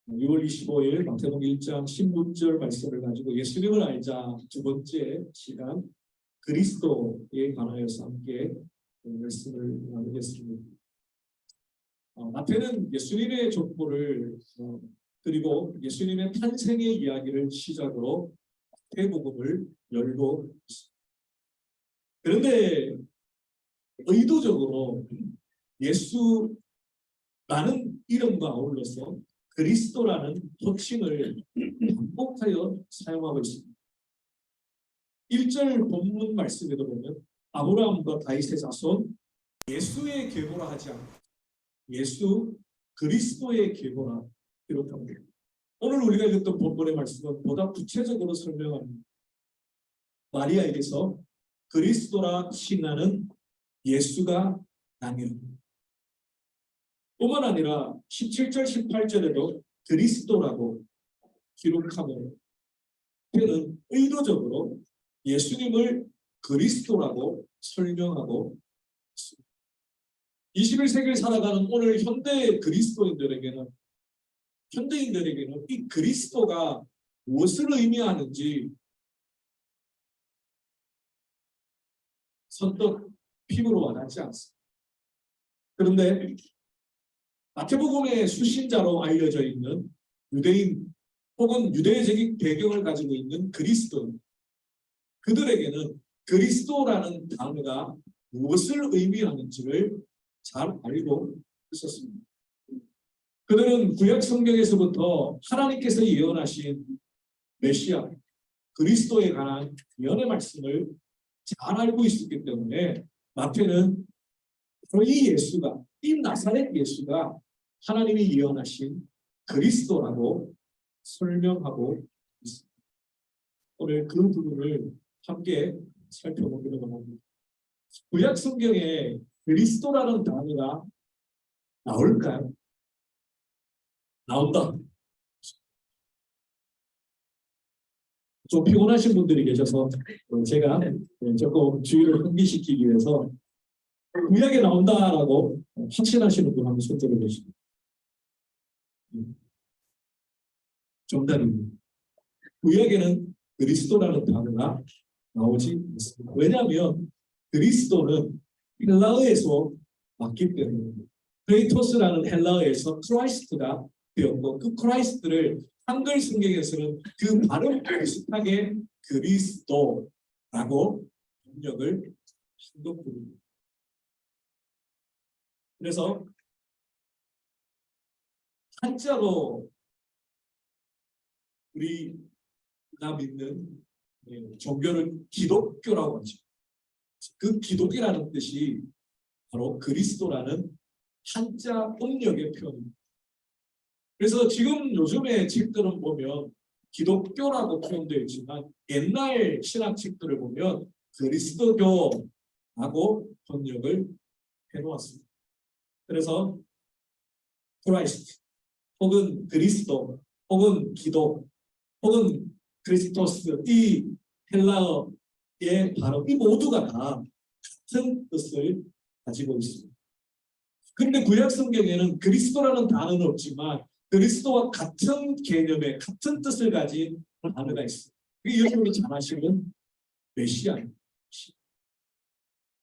6월 25일 마태복음 1장 16절 말씀을 가지고 예수님을 알자 두 번째 시간 그리스도에 관하여서 함께 말씀을 나누겠습니다. 마태는 예수님의 족보를 그리고 예수님의 탄생의 이야기를 시작으로 마태복음을 열고 있습니다. 그런데 의도적으로 예수라는 이름과 어울려서 그리스도라는 호칭을 반복하여 사용하고 있습니다. 1절 본문 말씀에도 보면 아브라함과 다윗의 자손 예수의 계보라 하지 않고 예수 그리스도의 계보라 기록합니다. 오늘 우리가 읽었던 본문의 말씀은 보다 구체적으로 설명합니다. 마리아에게서 그리스도라 칭하는 예수가 나뉘어 뿐만 아니라 17절 18절에도 그리스도라고 기록하며 그는 의도적으로 예수님을 그리스도라고 설명하고 있습니다. 21세기를 살아가는 오늘 현대 그리스도인들에게는 이 그리스도가 무엇을 의미하는지 선뜻 피부로 와닿지 않습니다. 그런데 마태복음의 수신자로 알려져 있는 유대인 혹은 유대적인 배경을 가지고 있는 그리스도인 그들에게는 그리스도라는 단어가 무엇을 의미하는지를 잘 알고 있었습니다. 그들은 구약 성경에서부터 하나님께서 예언하신 메시아 그리스도에 관한 예언의 말씀을 잘 알고 있었기 때문에 마태는 이 예수가 이 나사렛 예수가 하나님이 예언하신 그리스도라고 설명하고 있습니다. 오늘 그 부분을 함께 살펴보기로 합니다. 구약 성경에 그리스도라는 단어가 나올까요? 나온다. 좀 피곤하신 분들이 계셔서 제가 조금 주의를 환기시키기 위해서 구약에 나온다라고 확신하시는 분 한번 손 들어보시죠. 정답입니다. 구약에는 그리스도라는 단어가 나오지 않습니다. 왜냐하면 그리스도는 헬라어에서 왔기 때문입니다. 크레이토스라는 헬라어에서 크라이스트가 되었고 그 크라이스트를 한글 성경에서는 그 발음 비슷하게 그리스도라고 번역을 한 것뿐입니다. 그래서 한자로 우리가 믿는 종교는 기독교라고 하죠. 그 기독이라는 뜻이 바로 그리스도라는 한자 음력의 표현입니다. 그래서 지금 요즘의 책들은 보면 기독교라고 표현되어 있지만 옛날 신학책들을 보면 그리스도교라고 번역을 해놓았습니다. 그래서 크라이스트 혹은 그리스도 혹은 기도 혹은 크리스토스 이 헬라어의 발음 이 모두가 다 같은 뜻을 가지고 있습니다. 그런데 구약 성경에는 그리스도라는 단어는 없지만 그리스도와 같은 개념의 같은 뜻을 가진 단어가 있습니다. 그게 여러분이 잘 아시는 메시아입니다.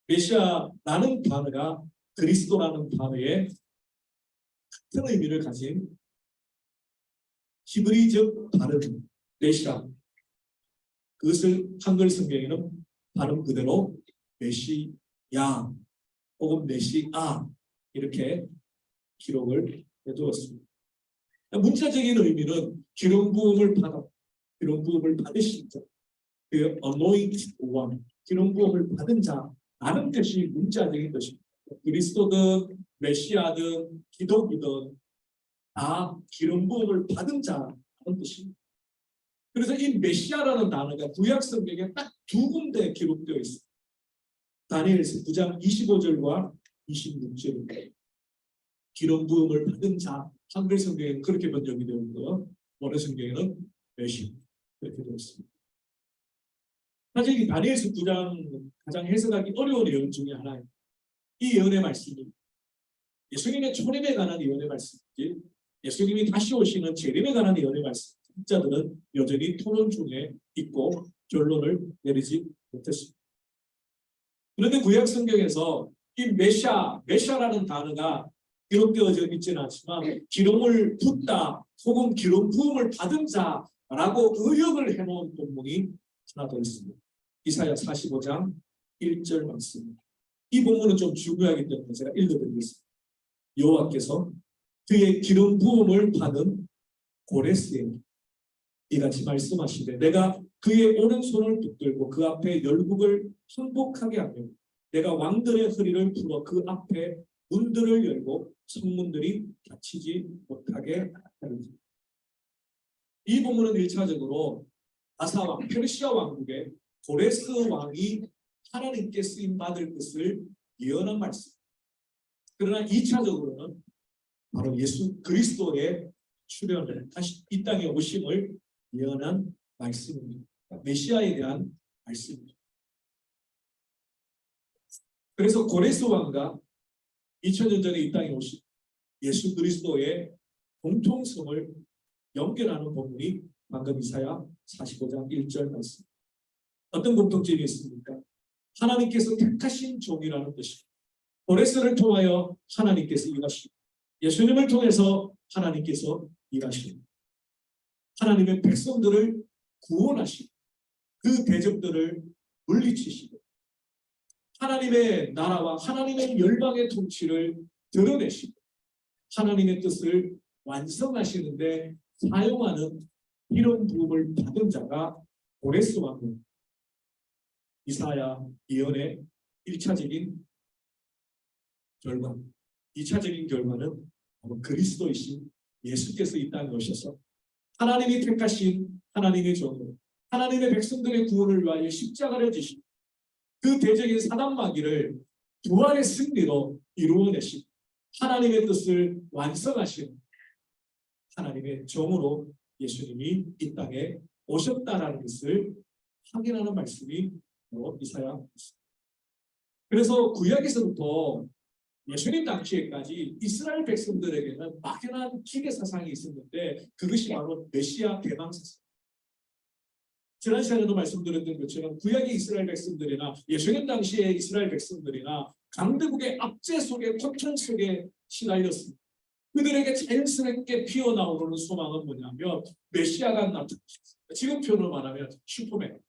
메시아라는 단어가 그리스도라는 단어의 같은 의미를 가진 히브리적 발음 메시아 그것을 한글 성경에는 발음 그대로 메시야 혹은 메시아 이렇게 기록을 해두었습니다. 문자적인 의미는 기름 부음을 받으신 자, 그 anointed one, 기름 부음을 받은 자라는 뜻이 문자적인 것입니다. 그리스도든 메시아든 기독이든 다 기름 부음을 받은 자라는 뜻입니다. 그래서 이 메시아라는 단어가 구약 성경에 딱 두 군데 기록되어 있습니다. 다니엘서 9장 25절과 26절입니다. 기름 부음을 받은 자, 한글 성경에는 그렇게 번역이 되어 있고요. 원어 성경에는 메시아 그렇게 되어 있습니다. 사실 이 다니엘서 9장 가장 해석하기 어려운 예언 중에 하나입니다. 이 예언의 말씀이 예수님의 초림에 관한 예언의 말씀인지 예수님이 다시 오시는 재림에 관한 예언의 말씀, 학자들은 여전히 토론 중에 있고 결론을 내리지 못했습니다. 그런데 구약 성경에서 이 메시아라는 단어가 기록되어져 있지는 않지만 기름을 붓다 혹은 기름 부음을 받은 자라고 의역을 해놓은 본문이 하나 더 있습니다. 이사야 45장 1절 말씀입니다. 이 본문은 좀 중요하기 때문에 제가 읽어드리겠습니다. 여호와께서 그의 기름 부음을 받은 고레스에게 이같이 말씀하시되 내가 그의 오른손을 붙들고 그 앞에 열국을 항복하게 하며 내가 왕들의 허리를 풀어 그 앞에 문들을 열고 성문들이 닫히지 못하게 하리라. 이 본문은 1차적으로 아사왕 페르시아 왕국의 고레스 왕이 하나님께 쓰임 받을 것을 예언한 말씀. 그러나 2차적으로는 바로 예수 그리스도의 출현을 다시 이 땅에 오심을 예언한 말씀입니다. 메시아에 대한 말씀입니다. 그래서 고레스 왕과 2000년 전에 이 땅에 오신 예수 그리스도의 공통성을 연결하는 본문이 방금 이사야 45장 1절 말씀. 어떤 공통점이 있습니까? 하나님께서 택하신 종이라는 뜻입니다. 고레스를 통하여 하나님께서 일하시고 예수님을 통해서 하나님께서 일하시고 하나님의 백성들을 구원하시고 그 대적들을 물리치시고 하나님의 나라와 하나님의 열방의 통치를 드러내시고 하나님의 뜻을 완성하시는데 사용하는 이런 부음을 받은 자가 고레스 왕입니다. 이사야 예언의 1차적인 결과, 2차적인 결과는 바로 그리스도이신 예수께서 이 땅에 오셔서 하나님이 택하신 하나님의 종으로 하나님의 백성들의 구원을 위하여 십자가를 지시고 그 대적인 사단마귀를 부활의 승리로 이루어내시고 하나님의 뜻을 완성하신 하나님의 종으로 예수님이 이 땅에 오셨다라는 것을 확인하는 말씀이 바로 이사야 말씀. 그래서 구약에서부터 예수님 당시에까지 이스라엘 백성들에게는 막연한 기대 사상이 있었는데 그것이 바로 메시아 대망 사상. 지난 시간에도 말씀드렸던 것처럼 구약의 이스라엘 백성들이나 예수님 당시의 이스라엘 백성들이나 강대국의 압제 속에 고통 속에 시달렸습니다. 그들에게 자연스럽게 피어나오는 소망은 뭐냐면 메시아가 나타났습니다. 지금 표현으로 말하면 슈퍼맨.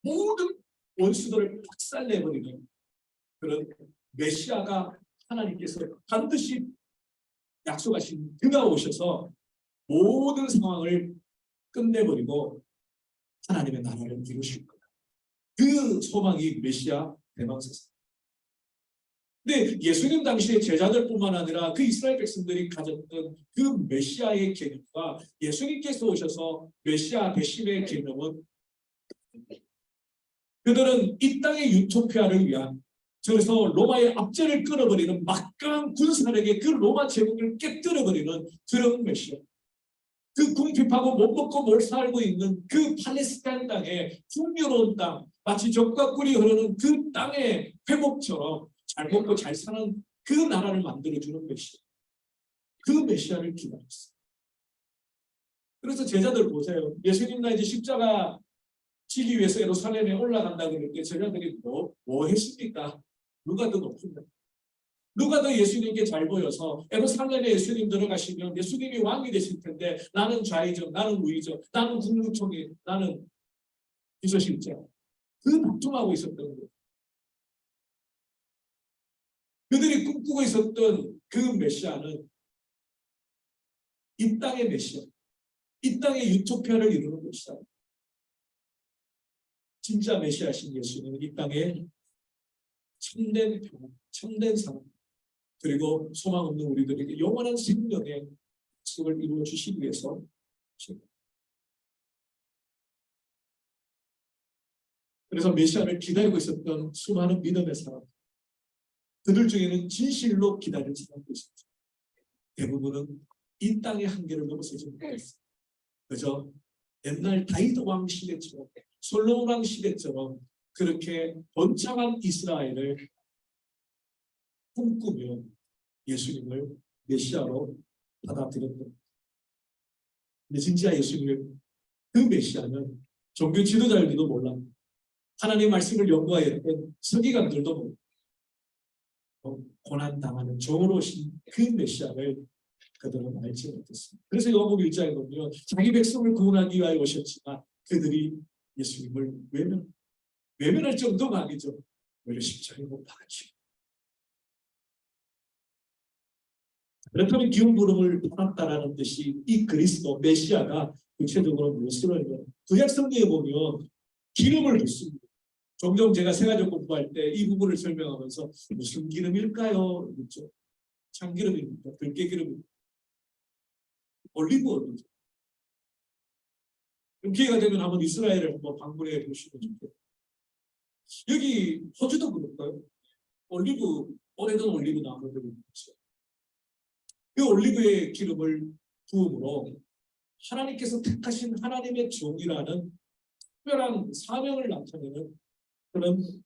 모든 원수들을 박살내버리는 그런 메시아가 하나님께서 반드시 약속하신 그가 오셔서 모든 상황을 끝내버리고 하나님의 나라를 이루실 거다. 그 소망이 메시아 대망사상. 근데 예수님 당시의 제자들뿐만 아니라 그 이스라엘 백성들이 가졌던 그 메시아의 개념과 예수님께서 오셔서 메시아 대심의 개념은 그들은 이 땅의 유토피아를 위한 그래서 로마의 압제를 끊어버리는 막강한 군사력의 그 로마 제국을 깨뜨려버리는 그런 메시아. 그 궁핍하고 못 먹고 못 살고 있는 그 팔레스타인 땅의 풍요로운 땅, 마치 젖과 꿀이 흐르는 그 땅의 회복처럼 잘 먹고 잘 사는 그 나라를 만들어주는 메시아. 그 메시아를 기다렸어요. 그래서 제자들 보세요. 예수님과 이제 십자가 지기 위해서 예루살렘에 올라간다 그럴 때 제자들이 뭐 했습니까? 누가 더 높은가? 누가 더 예수님께 잘 보여서 예루살렘에 예수님 들어가시면 예수님이 왕이 되실 텐데 나는 좌의적, 나는 우의적, 나는 국무총리, 나는 비서실장. 그 다툼하고 있었던 거예요. 그들이 꿈꾸고 있었던 그 메시아는 이 땅의 메시아, 이 땅의 유토피아를 이루는 메시아. 진짜 메시아신 예수님은 이 땅에 참된 평안, 참된 사랑, 그리고 소망 없는 우리들에게 영원한 생명의 약속을 이루어 주시기 위해서 그래서 메시아를 기다리고 있었던 수많은 믿음의 사람, 그들 중에는 진실로 기다릴 사람도 있습니다. 대부분은 이 땅의 한계를 넘어서지 못했습니다. 그저 옛날 다윗 왕 시대처럼 솔로몬 왕 시대처럼 그렇게 번창한 이스라엘을 꿈꾸며 예수님을 메시아로 받아들였던. 근데 진짜 예수님의 그 메시아는 종교 지도자들도 몰라. 하나님의 말씀을 연구하여 했던 서기관들도 몰라. 고난당하는 종으로 오신 그 메시아를 그들은 알지 못했습니다. 그래서 요한복음 1장에 보면 자기 백성을 구원하기 위하여 오셨지만 그들이 예수님을 외면할 정도가 아니죠. 오히려 십자가에 못 박았죠. 그렇다면 기름 부름을 받았다라는 뜻이 이 그리스도 메시아가 구체적으로 무엇을 하냐면 구약 성경에 보면 기름을 붓습니다. 종종 제가 세가족 공부할 때 이 부분을 설명하면서 무슨 기름일까요? 그렇죠? 참기름입니까? 들깨기름입니까? 올리브 오일이죠. 기회가 되면 한번 이스라엘을 한번 방문해 보시면 좋겠어요. 여기 호주도 그럴까요? 오래된 올리브 나무들이 있죠. 그 올리브의 기름을 부음으로 하나님께서 택하신 하나님의 종이라는 특별한 사명을 나타내는 그런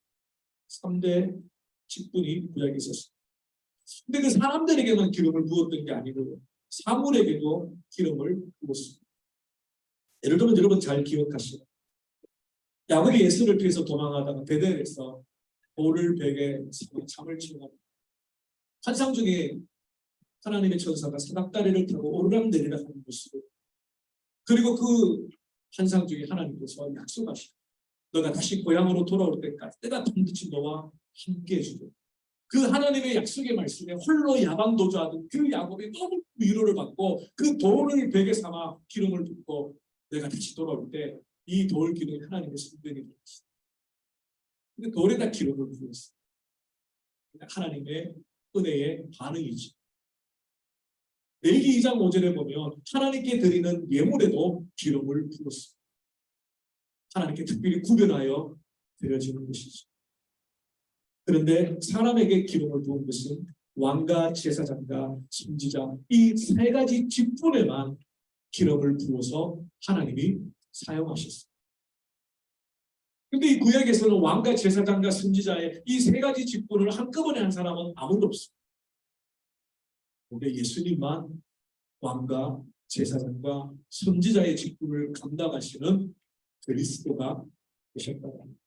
3대 직분이 구약에 있었습니다. 근데 그 사람들에게만 기름을 부었던 게 아니고 사물에게도 기름을 부었습니다. 예를 들면 여러분 잘 기억하시죠? 야곱이 에서를 피해서 도망하다가 베델에서 돌을 베게 잠을 치고 환상 중에 하나님의 천사가 사닥다리를 타고 오르락내리락 하는 모습을, 그리고 그 환상 중에 하나님께서 약속하시고 너가 다시 고향으로 돌아올 때까지 때가 반드시 너와 함께 해주고, 그 하나님의 약속의 말씀에 홀로 야방도주하던 그 야곱이 너무 위로를 받고 그 돌을 베개 삼아 기름을 붓고 내가 다시 돌아올 때 이 돌 기름이 하나님의 성전이 되었습니다. 근데 돌에다 기름을 부었어요. 하나님의 은혜의 반응이지. 레위기 2장 5절에 보면 하나님께 드리는 예물에도 기름을 부었습니다. 하나님께 특별히 구별하여 드려지는 것이죠. 그런데 사람에게 기름을 부은 것은 왕과 제사장과 선지자 이 세 가지 직분에만 기름을 부어서 하나님이 사용하셨습니다. 그런데 이 구약에서는 왕과 제사장과 선지자의 이 세 가지 직분을 한꺼번에 한 사람은 아무도 없습니다. 그런데 예수님만 왕과 제사장과 선지자의 직분을 감당하시는 그리스도가 되셨다고 합니다.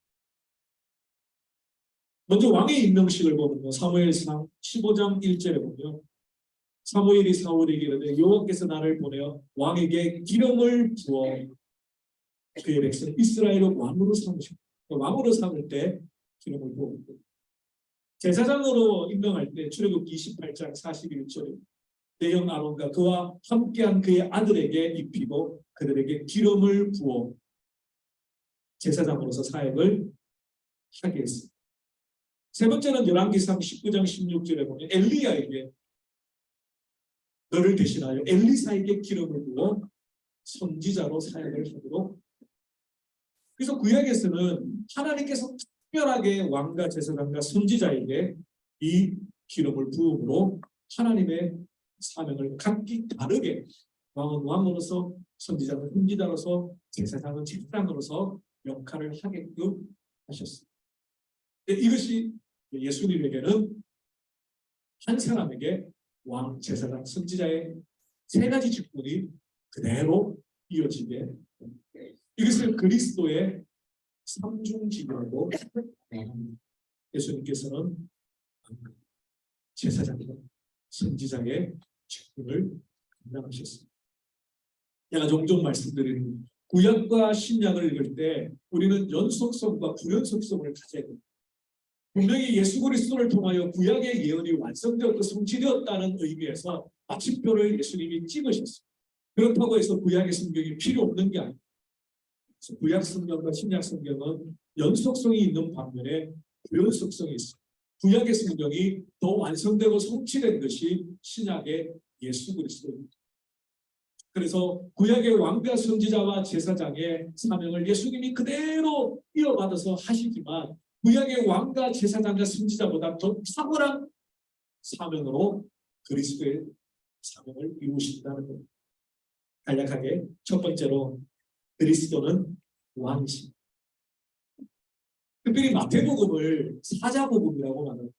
먼저 왕의 임명식을 보면 사무엘상 15장 1절에 보면 사무엘이 사울에게 이르되 여호와께서 나를 보내어 왕에게 기름을 부어 그의 백성 이스라엘을 왕으로 삼으셨고, 왕으로 삼을 때 기름을 부었고, 제사장으로 임명할 때 출애굽기 28장 41절에 내 형 아론과 그와 함께한 그의 아들에게 입히고 그들에게 기름을 부어 제사장으로서 사역을 하게 했습니다. 세 번째는 열왕기상 19장 16절에 보면 엘리야에게 너를 대신하여 엘리사에게 기름을 부어 선지자로 사역을 하도록. 그래서 구약에서는 하나님께서 특별하게 왕과 제사장과 선지자에게 이 기름을 부음으로 하나님의 사명을 각기 다르게, 왕은 왕으로서, 선지자는 선지자로서, 제사장은 제사장으로서 역할을 하게끔 하셨습니다. 이것이 예수님에게는 한 사람에게 왕, 제사장, 선지자의 세 가지 직분이 그대로 이어지게 됩니다. 이것을 그리스도의 삼중직이라고 합니다. 예수님께서는 제사장과 선지자의 직분을 감당하셨습니다. 제가 종종 말씀드리는 구약과 신약을 읽을 때 우리는 연속성과 부연속성을 가져야 됩니다. 분명히 예수 그리스도를 통하여 구약의 예언이 완성되었고 성취되었다는 의미에서 마침표를 예수님이 찍으셨습니다. 그렇다고 해서 구약의 성경이 필요 없는 게 아닙니다. 구약 성경과 신약 성경은 연속성이 있는 반면에 부연속성이 있습니다. 구약의 성경이 더 완성되고 성취된 것이 신약의 예수 그리스도입니다. 그래서 구약의 왕과 선지자와 제사장의 사명을 예수님이 그대로 이어받아서 하시지만 구약의 왕과 제사장과 선지자보다 더 탁월한 사명으로 그리스도의 사명을 이루신다는 겁니다. 간략하게 첫 번째로 그리스도는 왕이십니다. 특별히 마태복음을 사자복음이라고 말합니다.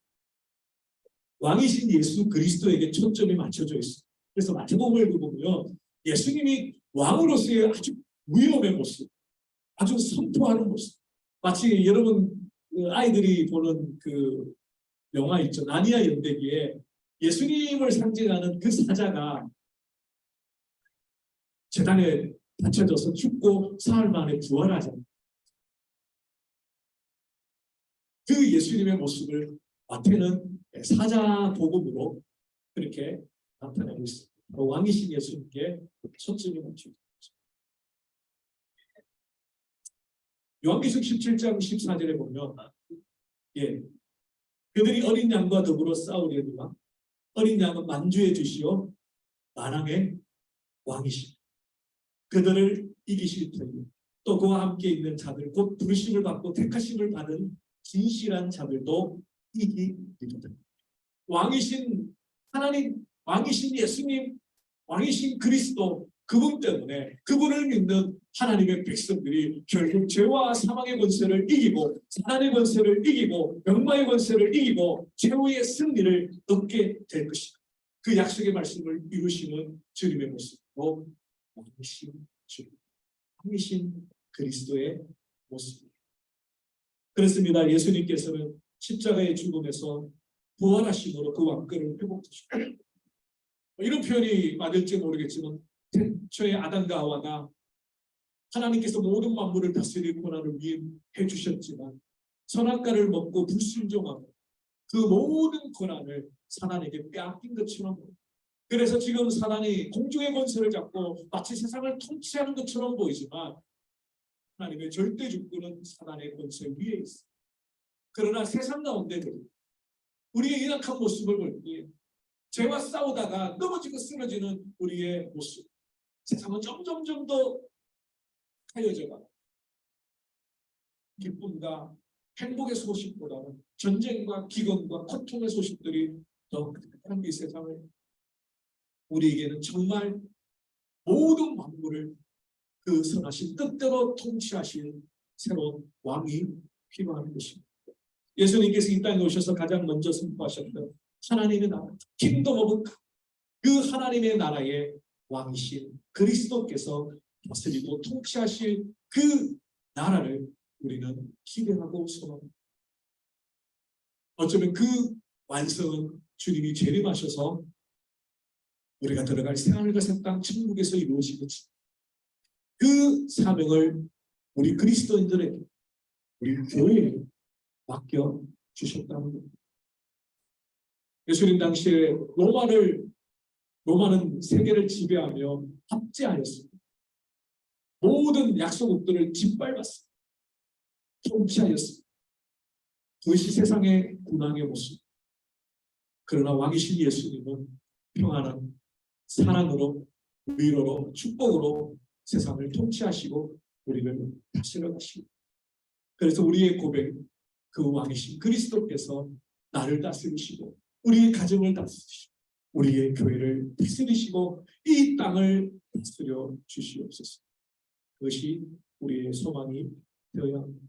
왕이신 예수 그리스도에게 초점이 맞춰져 있습니다. 그래서 마태복음을 보면 예수님이 왕으로서의 아주 위엄의 모습, 아주 선포하는 모습, 마치 여러분 아이들이 보는 그 영화 있죠. 나니아 연대기에 예수님을 상징하는 그 사자가 재단에 받쳐져서 죽고 사흘 만에 부활하잖아요. 그 예수님의 모습을 마태는 사자 복음으로 그렇게 나타내고 있습니다. 왕이신 예수님께 초점이 맞추고 있습니다. 요한계시록 17장 14절에 보면 그들이 어린 양과 더불어 싸우려니와 어린 양은 만주의 주시오 만왕의 왕이시니 그들을 이기실 터이요 또 그와 함께 있는 자들 곧 부르심을 받고 택하심을 받은 진실한 자들도 이기리로다. 왕이신 하나님, 왕이신 예수님, 왕이신 그리스도 그분 때문에 그분을 믿는 하나님의 백성들이 결국 죄와 사망의 권세를 이기고 사단의 권세를 이기고 병마의 권세를 이기고 최후의 승리를 얻게 될 것이다. 그 약속의 말씀을 이루시는 주님의 모습으로 왕이신 주, 왕이신 그리스도의 모습입니다. 그렇습니다. 예수님께서는 십자가의 죽음에서 부활하심으로 그 왕권을 회복하셨고 이런 표현이 맞을지 모르겠지만 태초에 아담과 하와가 하나님께서 모든 만물을 다스릴 권한을 위임해 주셨지만 선악과를 먹고 불순종하고 그 모든 권한을 사단에게 빼앗긴 것처럼 그래서 지금 사단이 공중의 권세를 잡고 마치 세상을 통치하는 것처럼 보이지만 하나님의 절대 주권은 사단의 권세 위에 있습니다. 그러나 세상 가운데 우리의 연약한 모습을 볼 때 죄와 싸우다가 넘어지고 쓰러지는 우리의 모습 세상은 점점 더 하여져가 기쁨과 행복의 소식보다는 전쟁과 기근과 고통의 소식들이 더 가득한 이 세상을 우리에게는 정말 모든 만물을 그 선하신 뜻대로 통치하실 새로운 왕이 필요한 것입니다. 예수님께서 이 땅에 오셔서 가장 먼저 선포하셨던 하나님의 나라, 킹덤 오브 그 하나님의 나라의 왕이신 그리스도께서 다스리고 통치하실 그 나라를 우리는 기대하고 소망합니다. 어쩌면 그 완성은 주님이 재림하셔서 우리가 들어갈 새하늘과 새 땅 천국에서 이루어지겠지. 그 사명을 우리 그리스도인들에게 우리 교회에 맡겨 주셨다는 겁니다. 예수님 당시에 로마는 세계를 지배하며 압제하였습니다. 모든 약소국들을 짓밟았습니다. 통치하였습니다. 그것이 세상의 군왕의 모습. 그러나 왕이신 예수님은 평안한 사랑으로 위로로 축복으로 세상을 통치하시고 우리를 다스려 가시고 그래서 우리의 고백 그 왕이신 그리스도께서 나를 다스리시고 우리의 가정을 다스리시고 우리의 교회를 다스리시고 이 땅을 다스려 주시옵소서. 그것이 우리의 소망이 되어야 합니다.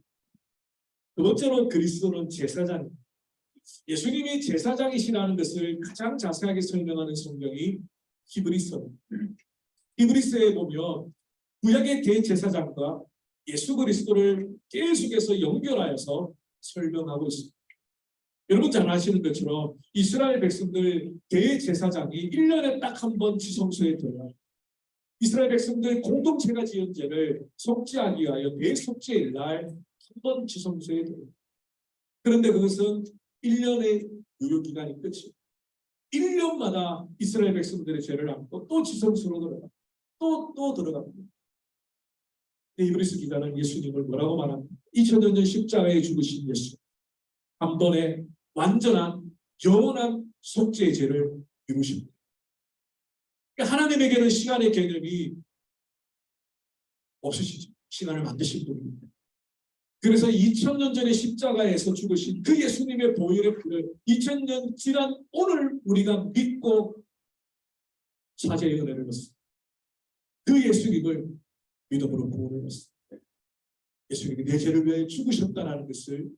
두 번째로 그리스도는 제사장. 예수님이 제사장이시라는 것을 가장 자세하게 설명하는 성경이 히브리서입니다. 히브리서에 보면 구약의 대제사장과 예수 그리스도를 계속해서 연결하여서 설명하고 있습니다. 여러분 잘 아시는 것처럼 이스라엘 백성들 대제사장이 1년에 딱 한 번 지성소에 들어가요. 이스라엘 백성들 공동체가 지은 죄를 속죄하기 위하여 대속죄일 날 한 번 지성소에 들어가요. 그런데 그것은 1년의 유효기간이 끝이에요. 1년마다 이스라엘 백성들의 죄를 안고 또 지성소로 들어가요. 또 들어갑니다. 히브리서 기자는 예수님을 뭐라고 말합니까? 2000년 전 십자가에 죽으신 예수 한 번에 완전한 영원한 속죄의 죄를 이루십니다. 하나님에게는 시간의 개념이 없으시죠. 시간을 만드신 분입니다. 그래서 2000년 전에 십자가에서 죽으신 그 예수님의 보혈의 피를 2000년 지난 오늘 우리가 믿고 사죄의 은혜를 받습니다. 그 예수님을 믿음으로 구원을 받습니다. 예수님이 내 죄를 위해 죽으셨다는 것을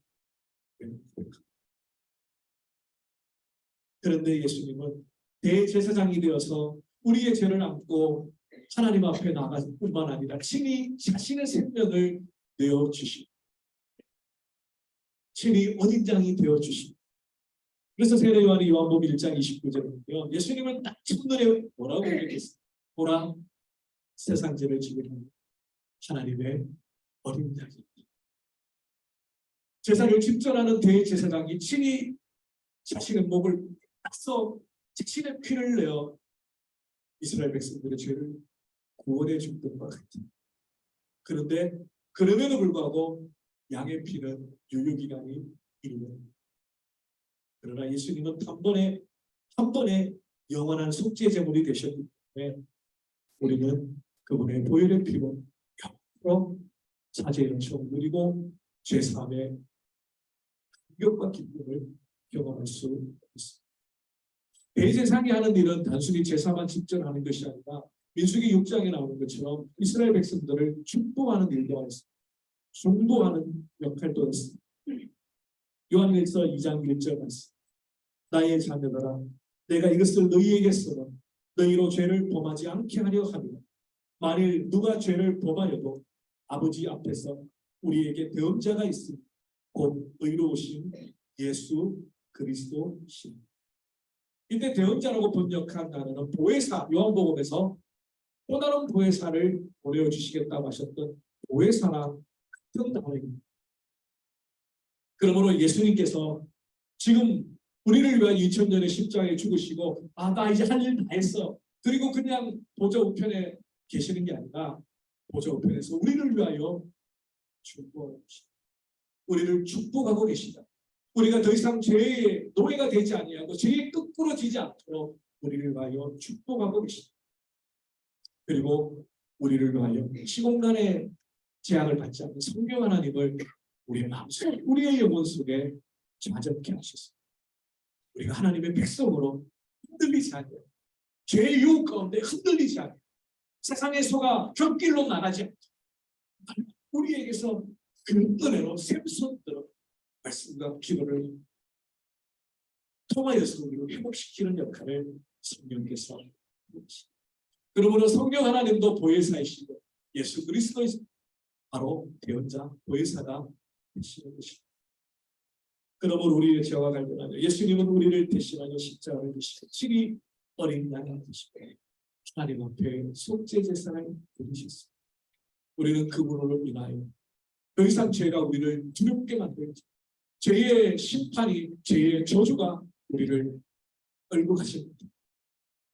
고백합니다. 그런데 예수님은 대제사장이 되어서 우리의 죄를 안고 하나님 앞에 나갈 뿐만 아니라 친히 자신의 생명을 내어주시고 친히 어린양이 되어주시고 그래서 세례 요한이 요한복음 1장 29절에요. 예수님을 딱 첫눈에 뭐라고 얘기했어요? 보라 세상 죄를 지는 하나님의 어린 양이 제사를 집전하는 대제사장이 친히 자신의 몸을 따서 자신의 피를 내어 이스라엘 백성들의 죄를 구원해 줬던 것 같아요. 그런데 그럼에도 불구하고 양의 피는 유효기간이 1년. 그러나 예수님은 한 번에 영원한 속죄 제물이 되셨기 때문에 우리는 그분의 보혈의 피로 영원토록 자제 연총 누리고 죄사함의 감격과 기쁨을 경험할 수 있습니다. 대제사장이 하는 일은 단순히 제사만 집전하는 것이 아니라 민수기 6장에 나오는 것처럼 이스라엘 백성들을 축복하는 일도 했습니다. 중보하는 역할도 했습니다. 요한일서 2장 1절 말씀. 나의 자녀들아 내가 이것을 너희에게 쓰고 너희로 죄를 범하지 않게 하려 함이라. 만일 누가 죄를 범하여도 아버지 앞에서 우리에게 대언자가 있으니 곧 의로우신 예수 그리스도시니. 이때 대언자라고 번역한 단어는 보혜사, 요한복음에서 또 다른 보혜사를 보내주시겠다고 하셨던 보혜사랑 같은 단어입니다. 그러므로 예수님께서 지금 우리를 위한 2000년의 십자가에 죽으시고 나 이제 할 일 다 했어. 그리고 그냥 보좌 우편에 계시는 게 아니라 보좌 우편에서 우리를 위하여 축복하고 계십니다. 우리를 축복하고 계시다. 우리가 더 이상 죄의 노예가 되지 아니하고 죄의 거꾸로 지지 않도록 우리를 위하여 축복하고 계시다. 그리고 우리를 위하여 시공간의 재앙을 받지 않는 성령 하나님을 우리의 마음속에 우리의 영혼 속에 자전케 하셨습니다. 우리가 하나님의 백성으로 흔들리지 않고 죄의 유혹 가운데 흔들리지 않고 세상의 소가 곁길로 나가지 않고 우리에게서 그 은혜로 샘솟도록 말씀과 기도를 통하여서 우리를 회복시키는 역할을 성령께서 하십니다. 그러므로 성령 하나님도 보혜사이시고 예수 그리스도 바로 대언자 보혜사가 되시는 것입니다. 그러므로 우리의 죄와 관련하여 예수님은 우리를 대신하여 십자가를 지시고 친히 어린 양이 되시고 하나님 앞에 속죄 제사를 드리셨습니다. 우리는 그분으로 인하여 더 이상 죄가 우리를 두렵게 만들지 죄의 심판이 죄의 저주가 우리를 끌고 가십니다.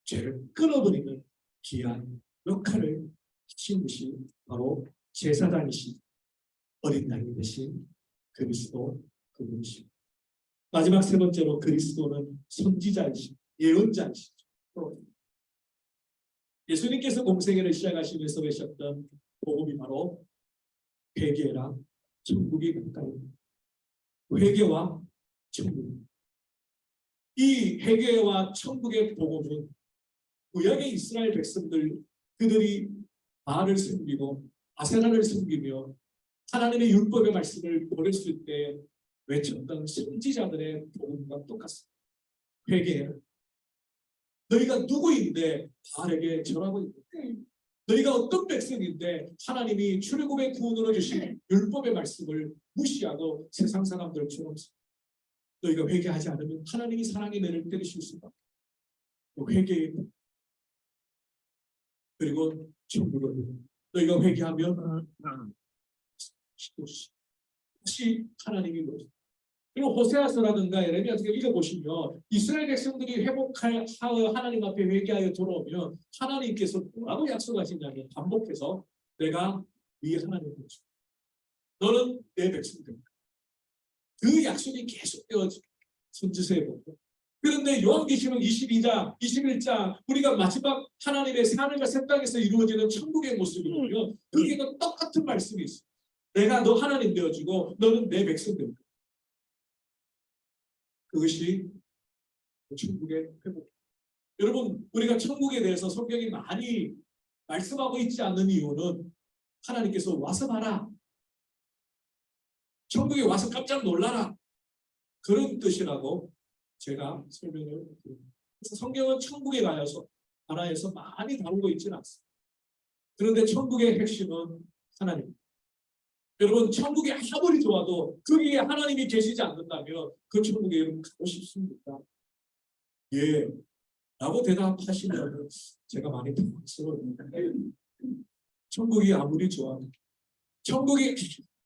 죄를 끊어버리는 귀한 역할을 하신 것이 바로 제사장이신 어린 양이 되신 그리스도 그분이십니다. 마지막 세 번째로 그리스도는 선지자이시고 예언자이시죠. 예수님께서 공생애를 시작하시면서 계셨던 복음이 바로 회개랑 천국이 가까이 회개와 천국. 이 회개와 천국의 복음은 구약의 이스라엘 백성들 그들이 바알을 섬기고 아세라를 섬기며 하나님의 율법의 말씀을 버렸을 때 외쳤던 선지자들의 복음과 똑같습니다. 회개해라. 너희가 누구인데 바알에게 절하고 있는데 너희가 어떤 백성인데 하나님이 출애굽의 구원으로 주신 율법의 말씀을 무시하고 세상 사람들처럼 너희가 회개하지 않으면 하나님이 사랑의 매를 때리실 수밖에 없고 회개해. 그리고 천국을 너희가 회개하면 다시 하나님이 뭐죠? 그리고 호세아서라든가 예레미야 같은 거 읽어보시면 이스라엘 백성들이 회복할 하나님 앞에 회개하여 돌아오면 하나님께서 뭐라고 약속하시냐면 반복해서 내가 네 하나님이지 너는 내 백성들이다. 그 약속이 계속되어져 선지서에 보고 그런데 요한계시록 22장, 21장 우리가 마지막 하나님의 하늘과 새 땅에서 이루어지는 천국의 모습을 보면 거기에도 똑같은 말씀이 있어요. 내가 너 하나님 되어주고 너는 내 백성 되어주고 그것이 천국의 회복. 여러분 우리가 천국에 대해서 성경이 많이 말씀하고 있지 않는 이유는 하나님께서 와서 봐라. 천국에 와서 깜짝 놀라라. 그런 뜻이라고 제가 설명을 드립니다. 그래서 성경은 천국에 가서 하나에서 많이 다루고 있지는 않습니다. 그런데 천국의 핵심은 하나님. 여러분, 천국이 아무리 좋아도 거기에 하나님이 계시지 않는다면 그 천국에 여러분 가고 싶습니까? 예. 라고 대답하시면 제가 많이 당황스러워요. 천국이 아무리 좋아도, 천국이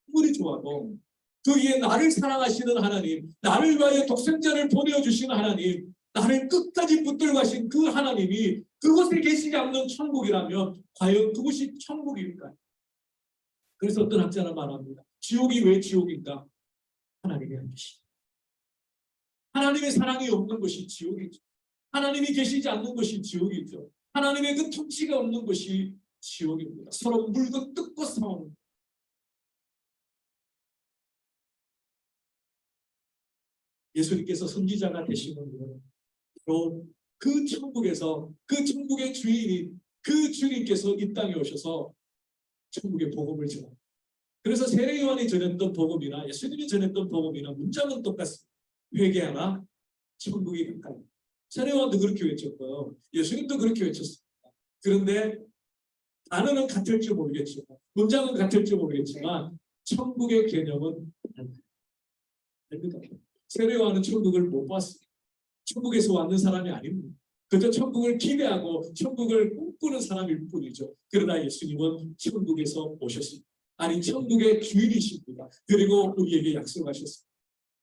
아무리 좋아도 거기에 나를 사랑하시는 하나님, 나를 위하여 독생자를 보내주신 하나님, 나를 끝까지 붙들고 가신 그 하나님이 그곳에 계시지 않는 천국이라면 과연 그곳이 천국일까요? 그래서 어떤 학자는 말합니다. 지옥이 왜 지옥인가? 하나님이 안 계시다. 하나님의 사랑이 없는 것이 지옥이죠. 하나님이 계시지 않는 것이 지옥이죠. 하나님의 그 통치가 없는 것이 지옥입니다. 서로 물고 뜯고 싸우는. 예수님께서 선지자가 되시는 바로 그 천국에서 그 천국의 주인이 그 주님께서 이 땅에 오셔서 천국의 복음을 전합니다. 그래서 세례요한이 전했던 복음이나 예수님이 전했던 복음이나 문장은 똑같습니다. 회개하라 천국이 가까이. 세례요한도 그렇게 외쳤고요. 예수님도 그렇게 외쳤습니다. 그런데 단어는 같을지 모르겠지만 문장은 같을지 모르겠지만 천국의 개념은 아닙니다. 세례요한은 천국을 못 봤습니다. 천국에서 왔는 사람이 아닙니다. 그저 천국을 기대하고 천국을 꿈꾸는 사람일 뿐이죠. 그러나 예수님은 천국에서 오셨습니다. 아니 천국의 주인이십니다. 그리고 우리에게 약속하셨습니다.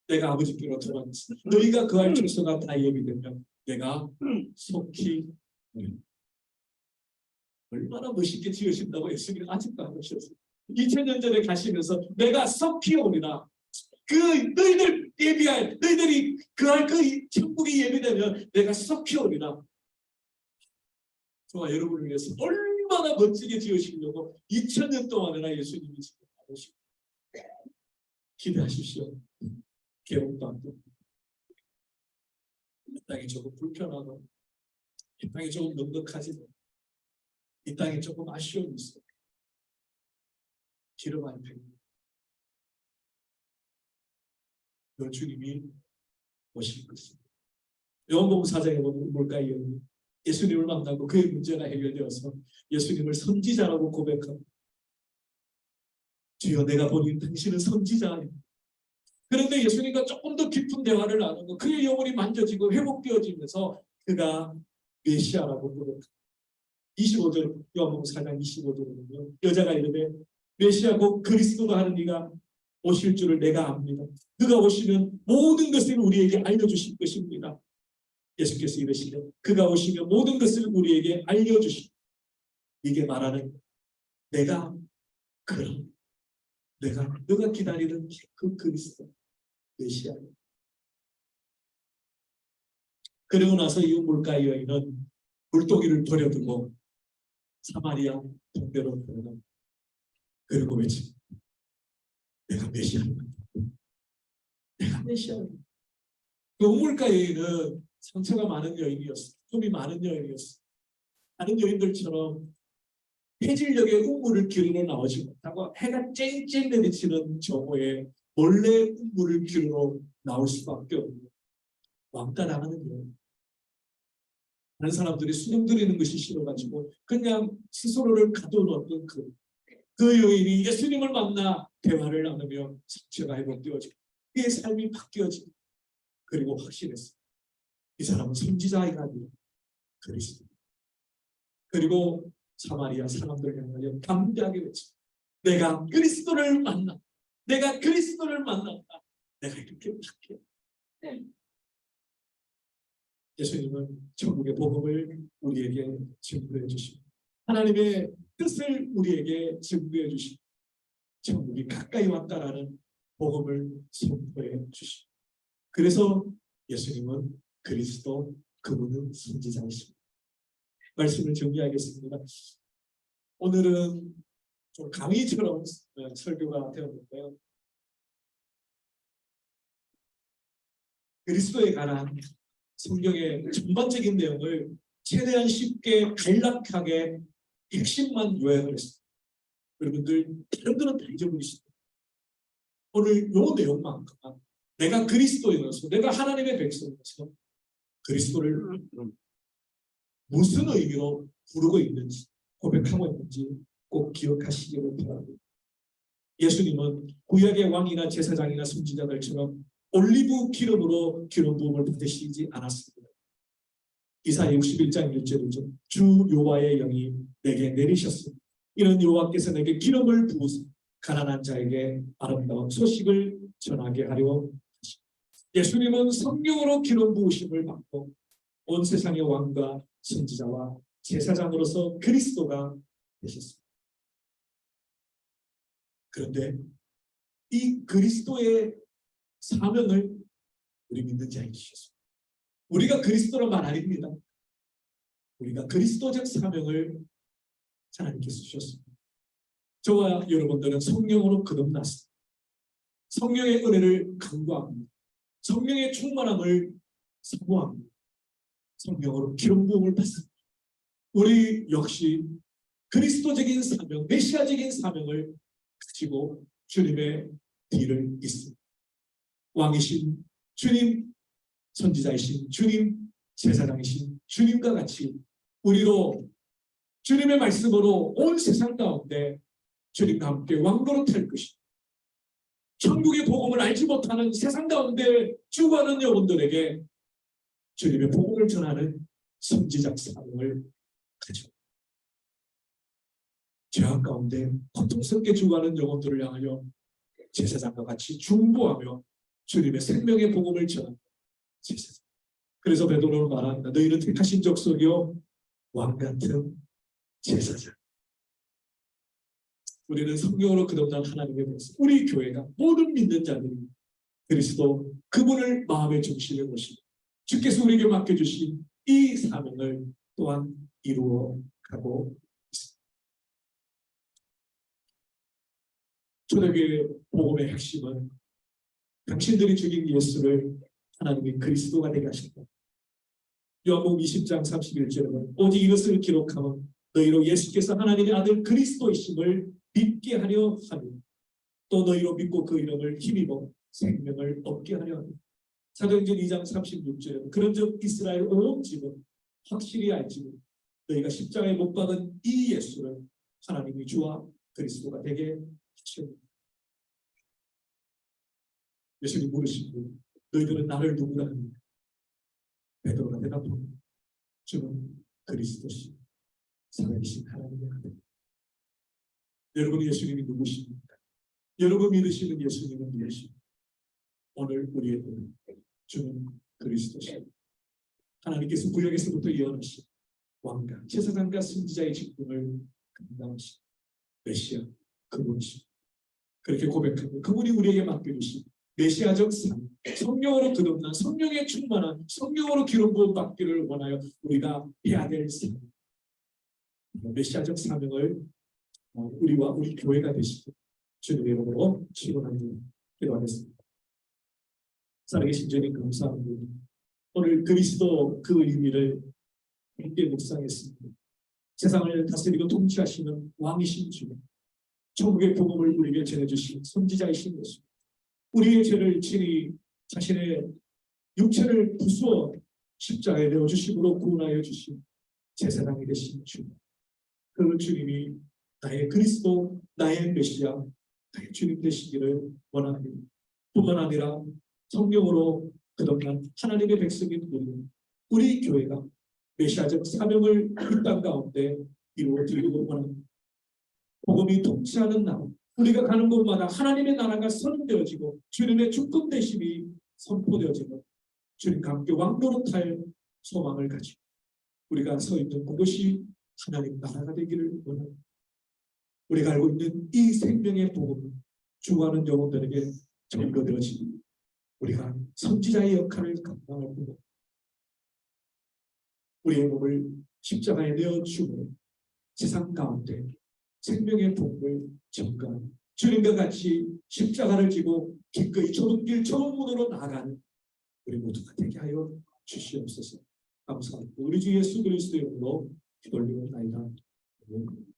내가 아버지께로 돌아가겠습니다. 너희가 그할 처소가 다 예비되면 내가 속히 얼마나 멋있게 지으신다고 예수님은 아직도 안 오셨어요. 2000년 전에 가시면서 내가 속히 오리라. 그 너희들 예비할 너희들이 그할 그 천국이 예비되면 내가 속히 오리라. 저와 여러분을 위해서 얼마나 멋지게 지으시려고 2000년 동안이나 예수님이 지금 오시고 기대하십시오. 괴롭도 않고 이 땅이 조금 불편하고 이 땅이 조금 넉넉하지만 이 땅에 조금 아쉬움이 있어요. 기름 안 펴고 그 주님이 오실 것입니다. 요한복음 4장에 보면 뭘까요? 예수님을 만나고 그의 문제가 해결되어서 예수님을 선지자라고 고백합니다. 주여 내가 보니 당신은 선지자 아닙니다. 그런데 예수님과 조금 더 깊은 대화를 나누고 그의 영혼이 만져지고 회복되어지면서 그가 메시아라고 고백합니다. 25절 요한복음 4장 25절에 보면 여자가 이르되 메시아 곧 그리스도가 하는 이가 오실 줄을 내가 압니다. 그가 오시면 모든 것을 우리에게 알려주실 것입니다. 예수께서 이르시되 그가 오시면 모든 것을 우리에게 알려주십니다. 이게 말하는 내가 그런 너가 기다리는 그 그리스도 메시아. 그리고 나서 이 물가 여인은 물동이를 버려두고 사마리아 동네로 들어가 그리고 외치 내가 메시아입니다. 내가 메시아입니다. 그 우물가 여인은 상처가 많은 여인이었어. 숨이 많은 여인이었어. 다른 여인들처럼 해질녘에 우물을 기르러 나오지 못하고 해가 쨍쨍 내리치는 정오에 몰래 우물을 기르러 나올 수밖에 없는 왕따 나가는 여인. 다른 사람들이 수능 들이는 것이 싫어가지고 그냥 스스로를 가둬놓았던 그 여인이 예수님을 만나 대화를 나누며 상처가 회복되어지고 그의 삶이 바뀌어지고 그리고 확신했어요. 이 사람은 선지자가 아니라 그리스도. 그리고 사마리아 사람들을 향하여 담대하게 외치 내가 그리스도를 만났다. 내가 그리스도를 만났다. 내가 이렇게 바뀌어. 예수님은 천국의 복음을 우리에게 증거해 주시고 하나님의 뜻을 우리에게 증거해 주시고 천국이 가까이 왔다라는 복음을 선포해 주시고 그래서 예수님은 그리스도 그분은 선지자이십니다. 말씀을 정리하겠습니다. 오늘은 좀 강의처럼 설교가 되었는데요. 그리스도에 관한 성경의 전반적인 내용을 최대한 쉽게 간략하게 핵심만 요약을 했습니다. 여러분들 다른 거는 다 잊어버리시죠. 오늘 요 내용만큼만 내가 그리스도인으로서 내가 하나님의 백성으로서 그리스도를 무슨 의미로 부르고 있는지 고백하고 있는지 꼭 기억하시기를 바랍니다. 예수님은 구약의 왕이나 제사장이나 선지자들처럼 올리브 기름으로 기름 부음을 받으시지 않았습니다. 이사야 61장 1절이죠. 주 여호와의 영이 내게 내리셨습니다. 이는 여호와께서 내게 기름을 부으사 가난한 자에게 아름다운 소식을 전하게 하려 하십니다. 예수님은 성령으로 기름 부으심을 받고 온 세상의 왕과 선지자와 제사장으로서 그리스도가 되셨습니다. 그런데 이 그리스도의 사명을 우리 믿는 자에게 주셨습니다. 우리가 그리스도란 말 아닙니다. 우리가 그리스도적 사명을 하나님께서 주셨습니다. 저와 여러분들은 성령으로 거듭났습니다. 성령의 은혜를 간구합니다. 성령의 충만함을 사모합니다. 성령으로 기름 부음을 받습니다. 우리 역시 그리스도적인 사명, 메시아적인 사명을 가지고 주님의 뒤를 잇습니다. 왕이신 주님, 선지자이신 주님, 제사장이신 주님과 같이 우리도 주님의 말씀으로 온 세상 가운데 주님과 함께 왕노릇할 것입니다. 천국의 복음을 알지 못하는 세상 가운데 죽어가는 영혼들에게 주님의 복음을 전하는 선지자 사명을 가지고 죄악 가운데 고통스럽게 죽어가는 영혼들을 향하여 제사장과 같이 중보하며 주님의 생명의 복음을 전하는 제사장. 그래서 베드로는 말합니다. 너희는 택하신 족속이요 왕같은 제사장. 우리는 성령으로 거듭난 하나님의 백성, 우리 교회가 모든 믿는 자들이 그리스도 그분을 마음의 중심에 모시고 주께서 우리에게 맡겨주신 이 사명을 또한 이루어 가고 있습니다. 초대교회 복음의 핵심은 당신들이 죽인 예수를 하나님이 그리스도가 되게 하셨다. 요한복음 20장 31절에는 오직 이것을 기록하면 너희로 예수께서 하나님의 아들 그리스도이심을 믿게 하려 하며 또 너희로 믿고 그 이름을 힘입어 생명을 얻게 하려 하며 사도행전 2장 36절에는 그런즉 이스라엘 온 집은 확실히 알지니 너희가 십자가에 못 박은 이 예수를 하나님이 주와 그리스도가 되게 하셨습니다. 예수님 물으시고 너희들은 나를 누구라 합니까? 베드로가 대답합니다. 주는 그리스도시 살아계신 하나님의 아들. 여러분 예수님이 누구십니까? 여러분 믿으시는 예수님은 누구십니까? 오늘 우리의 주는 그리스도시. 하나님께서 구약에서부터 예언하신 왕과 제사장과 선지자의 직분을 감당하신 메시아 그분이십니다. 그렇게 고백하고 그분이 우리에게 맡겨주신 메시아적 삶, 성령으로 거듭난 성령의 충만한 성령으로 기름 부음 받기를 원하여 우리가 해야 될 삶, 메시아적 사명을 우리와 우리 교회가 되시고 주님의 이름으로 축원합니다. 기도하겠습니다. 살아계신 주님 감사합니다. 오늘 그리스도 그 의미를 함께 묵상했습니다. 세상을 다스리고 통치하시는 왕이신 주님, 천국의 복음을 우리에게 전해주신 선지자이신 예수, 우리의 죄를 친히 자신의 육체를 부수어 십자가에 내어주심으로 구원하여 주신 제사장이 되신 주님, 그 주님이 나의 그리스도, 나의 메시아, 나의 주님 되시기를 원합니다. 뿐만 아니라 성령으로 거듭난 하나님의 백성인 우리 교회가 메시아적 사명을 이 땅 가운데 이루어드리고 원합니다. 복음이 통치하는 나라, 우리가 가는 곳마다 하나님의 나라가 선언되어지고 주님의 주권 되심이 선포되어지고 주님과 함께 왕노릇할 소망을 가지고 우리가 서 있는 그곳이 하나님 나라가 되기를 원합니다. 우리가 알고 있는 이 생명의 복음을 주고하는 영혼들에게 전거되어지고 우리가 선지자의 역할을 감당할 뿐 우리의 몸을 십자가에 내어주고 세상 가운데 생명의 복음을 전가하는 주님과 같이 십자가를 지고 기꺼이 좁은 길 좁은 문으로 나아가는 우리 모두가 되게 하여 주시옵소서. 감사합니다. 우리 주 예수 그리스도의 이름으로 기도 올리옵나이다.